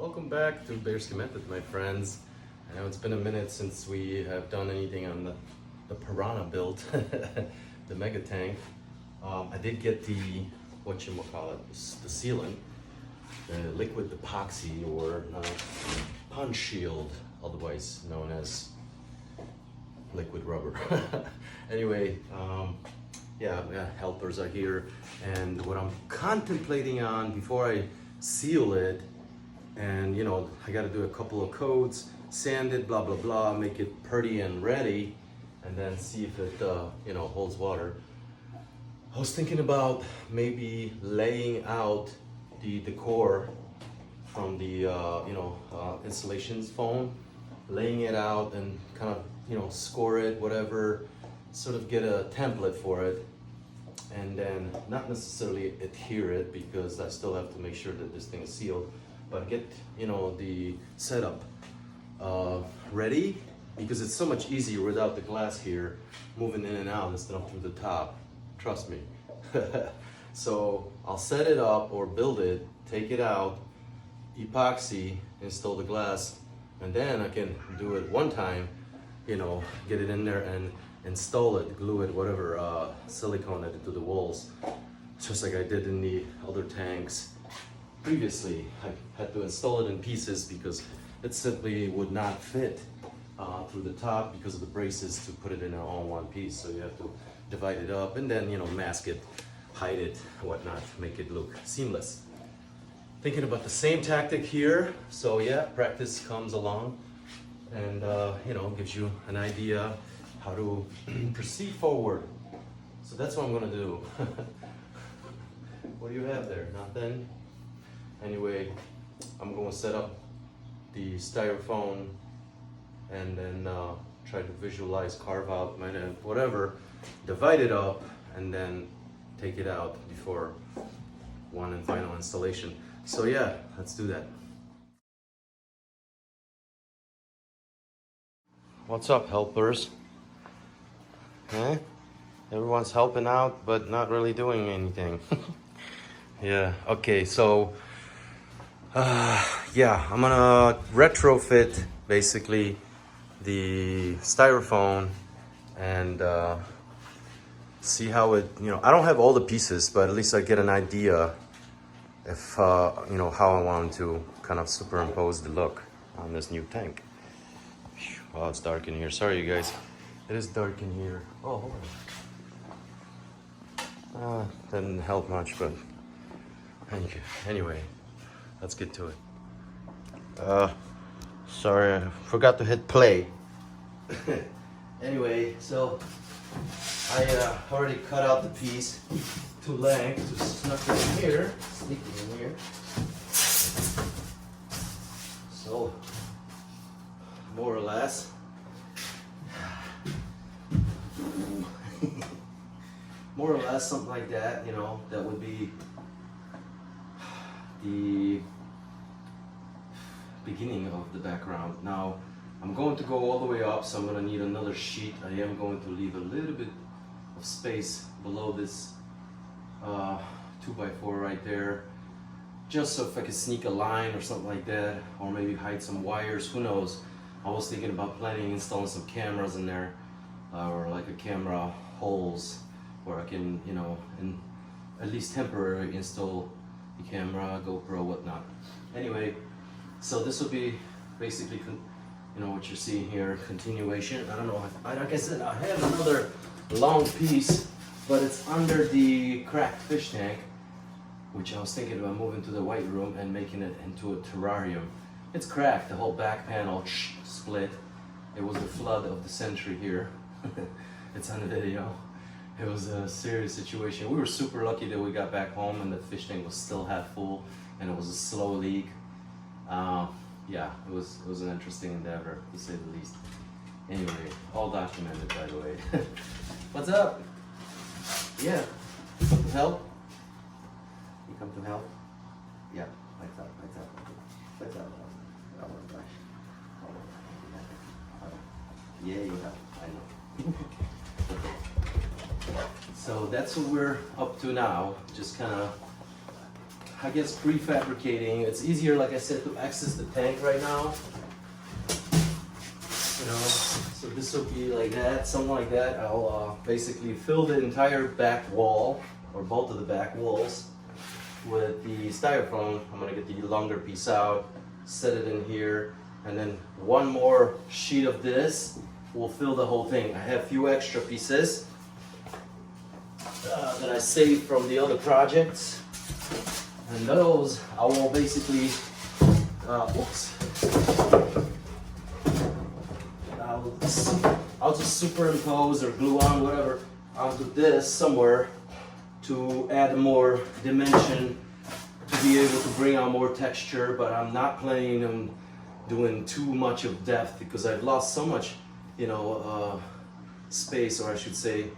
Welcome back to Bearski Method, my friends. I know it's been a minute since we have done anything on the Piranha build, the mega tank. I did get the, the sealant, the liquid epoxy, or punch shield, otherwise known as liquid rubber. Anyway, yeah, helpers are here, and what I'm contemplating on before I seal it, and I got to do a couple of coats, sand it, blah blah blah, make it pretty and ready, and then see if it holds water. I was thinking about maybe laying out the core from the installation foam, laying it out and kind of score it, whatever, sort of get a template for it, and then not necessarily adhere it, because I still have to make sure that this thing is sealed, but get the setup ready, because it's so much easier without the glass here moving in and out instead of through the top, trust me. So I'll set it up or build it, take it out, epoxy, install the glass, and then I can do it one time, get it in there and install it, glue it, whatever, silicone it into the walls, just like I did in the other tanks previously. I had to install it in pieces because it simply would not fit through the top because of the braces to put it in all one piece. So you have to divide it up and then mask it, hide it, whatnot, make it look seamless. Thinking about the same tactic here. So yeah, practice comes along and gives you an idea how to proceed forward. So that's what I'm gonna do. What do you have there? Nothing? Anyway, I'm gonna set up the styrofoam and then try to visualize, carve out, whatever, divide it up, and then take it out before one and final installation. So yeah, let's do that. What's up, helpers? Huh? Everyone's helping out, but not really doing anything. Yeah, okay, so yeah, I'm gonna retrofit basically the styrofoam and see how it, I don't have all the pieces, but at least I get an idea if, how I want to kind of superimpose the look on this new tank. Oh, it's dark in here. Sorry, you guys. It is dark in here. Oh, hold on. Didn't help much, but thank you. Anyway, let's get to it. Sorry, I forgot to hit play. Anyway, so I already cut out the piece to length to snuck it in here, sneak it in here. So, more or less. More or less something like that, that would be the beginning of the background. Now, I'm going to go all the way up, so I'm going to need another sheet. I am going to leave a little bit of space below this 2x4 right there, just so if I could sneak a line or something like that, or maybe hide some wires, who knows. I was thinking about planning installing some cameras in there, or like a camera holes where I can, at least temporarily install the camera, GoPro, whatnot. Anyway, so this will be basically, what you're seeing here, continuation. I don't know, like I said, I have another long piece, but it's under the cracked fish tank, which I was thinking about moving to the white room and making it into a terrarium. It's cracked, the whole back panel split. It was the flood of the century here. It's on the video. It was a serious situation. We were super lucky that we got back home and the fish tank was still half full, and it was a slow leak. Yeah, it was an interesting endeavor, to say the least. Anyway, all documented, by the way. What's up? Yeah, come to help? You come to help? Yeah, lights up, lights up. Lights up. Oh my gosh. Yeah, you have, I know. So that's what we're up to now, just kind of I guess, prefabricating. It's easier, like I said, to access the tank right now. You know, so this will be like that, something like that. I'll basically fill the entire back wall, or both of the back walls, with the styrofoam. I'm gonna get the longer piece out, set it in here, and then one more sheet of this will fill the whole thing. I have a few extra pieces that I saved from the other projects, and those I will basically, I'll just superimpose or glue on whatever onto this somewhere to add more dimension, to be able to bring out more texture. But I'm not planning on doing too much of depth because I've lost so much, you know, space, or I should say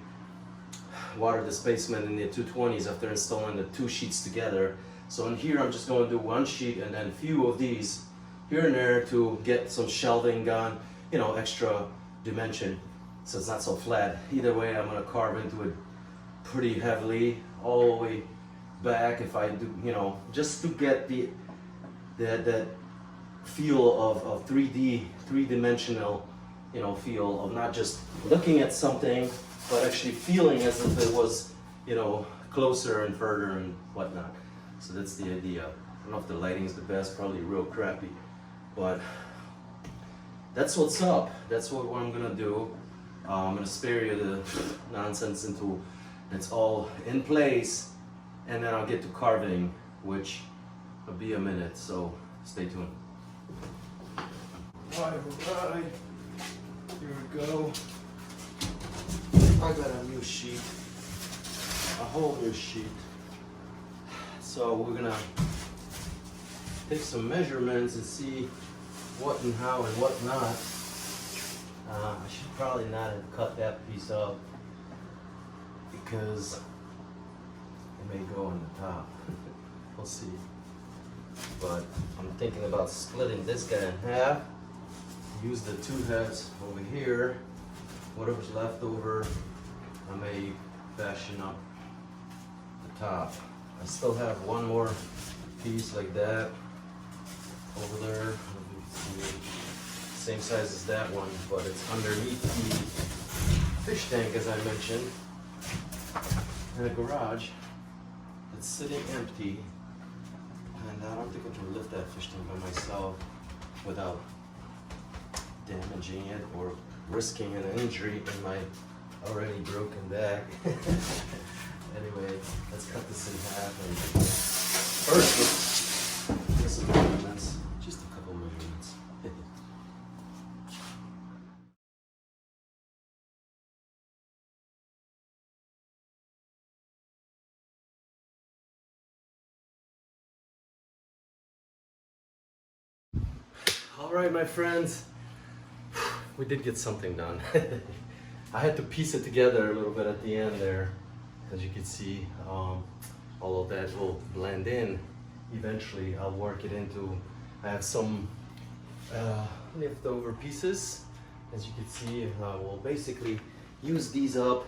water displacement in the 220s after installing the two sheets together. So in here I'm just going to do one sheet and then a few of these here and there to get some shelving on, you know, extra dimension so it's not so flat. Either way, I'm going to carve into it pretty heavily all the way back if I do, you know, just to get that feel of 3D, three-dimensional, you know, feel of not just looking at something but actually feeling as if it was, you know, closer and further and whatnot. So that's the idea. I don't know if the lighting's the best, probably real crappy, but that's what's up. That's what I'm gonna do. I'm gonna spare you the nonsense until it's all in place, and then I'll get to carving, which will be a minute, so stay tuned. Right, here we go. I got a new sheet, a whole new sheet. So we're gonna take some measurements and see what and how and what not. I should probably not have cut that piece up because it may go on the top. We'll see. But I'm thinking about splitting this guy in half. Use the two heads over here. Whatever's left over, I may fashion up the top. I still have one more piece like that over there. Same size as that one, but it's underneath the fish tank, as I mentioned, in a garage. It's sitting empty, and I don't think I can lift that fish tank by myself without damaging it or risking an injury in my already broken back. Anyway, let's cut this in half, and first let's get some measurements, just a couple measurements. All right, my friends, we did get something done. I had to piece it together a little bit at the end there. As you can see, all of that will blend in. Eventually, I'll work it into, I have some leftover pieces. As you can see, we'll basically use these up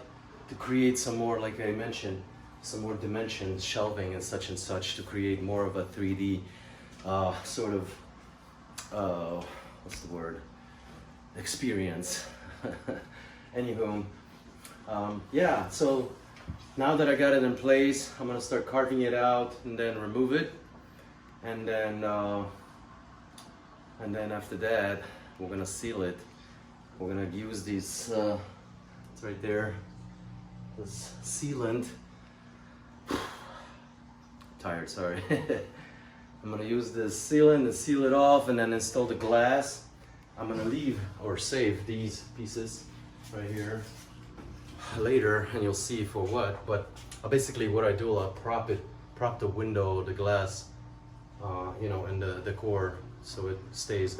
to create some more, like I mentioned, some more dimensions, shelving and such to create more of a 3D sort of, what's the word? Experience. Anywho, yeah, so now that I got it in place, I'm gonna start carving it out and then remove it, and then after that we're gonna seal it. We're gonna use these. It's right there. This sealant. Tired, sorry. I'm gonna use this sealant and seal it off, and then install the glass. I'm gonna leave or save these pieces right here later, and you'll see for what. But basically what I do, I'll prop the window, the glass, you know, and the core, so it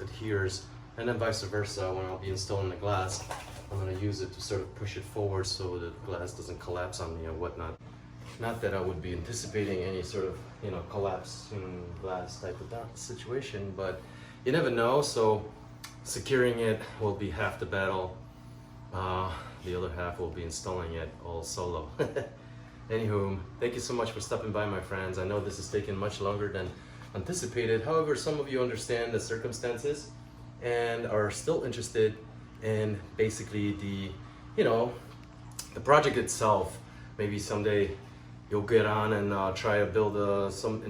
adheres, and then vice versa. When I'll be installing the glass, I'm going to use it to sort of push it forward so the glass doesn't collapse on me or whatnot. Not that I would be anticipating any sort of, you know, collapse in glass type of situation, but you never know. So securing it will be half the battle. The other half will be installing it all solo. Anywho, thank you so much for stopping by, my friends. I know this has taken much longer than anticipated. However, some of you understand the circumstances and are still interested in basically the project itself. Maybe someday you'll get on and try to build some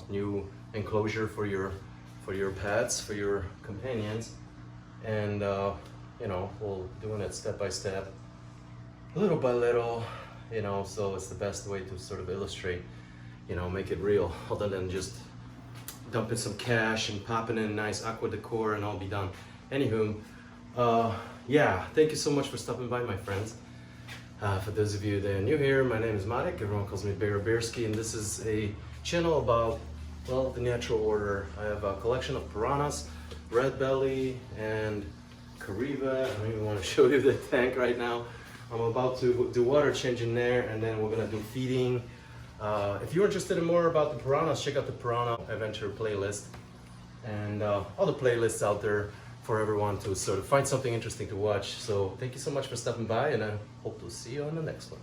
new enclosure for your pets, for your companions, and we'll doing it step by step, little by little, so it's the best way to sort of illustrate, make it real, other than just dumping some cash and popping in nice aqua decor and all be done. Anywho, yeah, thank you so much for stopping by, my friends. For those of you that are new here, my name is Marek. Everyone calls me Bearski, and this is a channel about, well, the natural order. I have a collection of piranhas, red belly, and caribe. I don't even want to show you the tank right now. I'm about to do water change in there, and then we're gonna do feeding. If you're interested in more about the piranhas, check out the Piranha Adventure playlist and all the playlists out there for everyone to sort of find something interesting to watch. So thank you so much for stopping by, and I hope to see you on the next one.